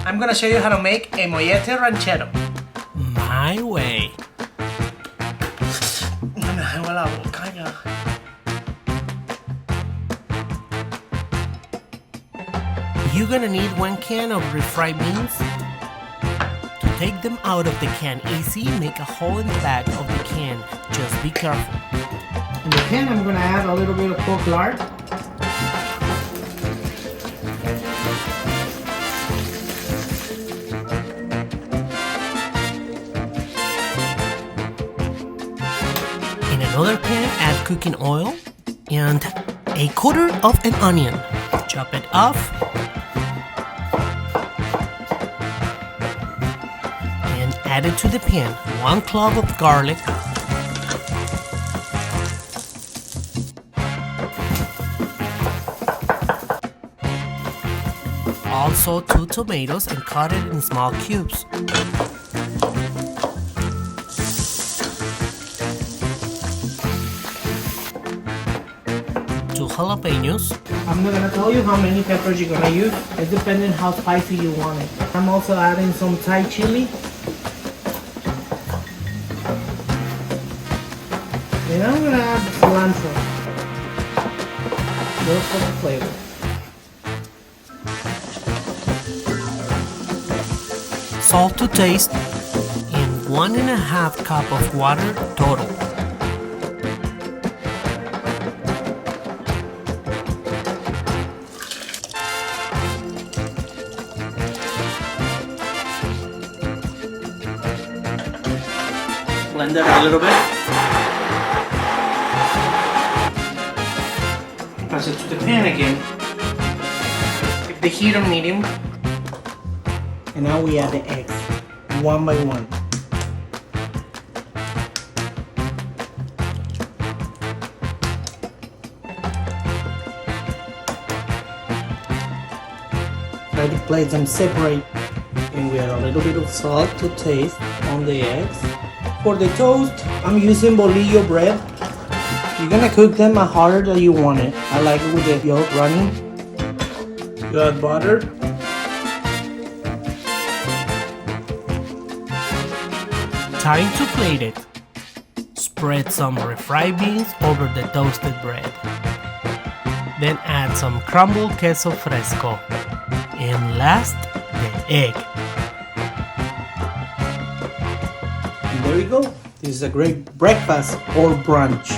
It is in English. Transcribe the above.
I'm gonna show you how to make a Mollete Ranchero. My way. You're gonna need 1 can of refried beans. To take them out of the can easy, make a hole in the back of the can. Just be careful. In the pan, I'm gonna add a little bit of pork lard. In another pan, add cooking oil and a quarter of an onion. Chop it off and add it to the pan. 1 clove of garlic, also 2 tomatoes and cut it in small cubes. 2 jalapeños. I'm not gonna tell you how many peppers you're gonna use. It's depending how spicy you want it. I'm also adding some Thai chili. And I'm gonna add cilantro. Just for the flavor. Salt to taste and 1.5 cup of water total. Blend it a little bit. Pass it to the pan again. Keep the heat on medium. And now we add the eggs, 1 by 1. Try to place them separate. And we add a little bit of salt to taste on the eggs. For the toast, I'm using bolillo bread. You're gonna cook them as hard as you want it. I like it with the yolk running. You add butter. Time to plate it. Spread some refried beans over the toasted bread. Then add some crumbled queso fresco. And last, the egg. And there we go. This is a great breakfast or brunch.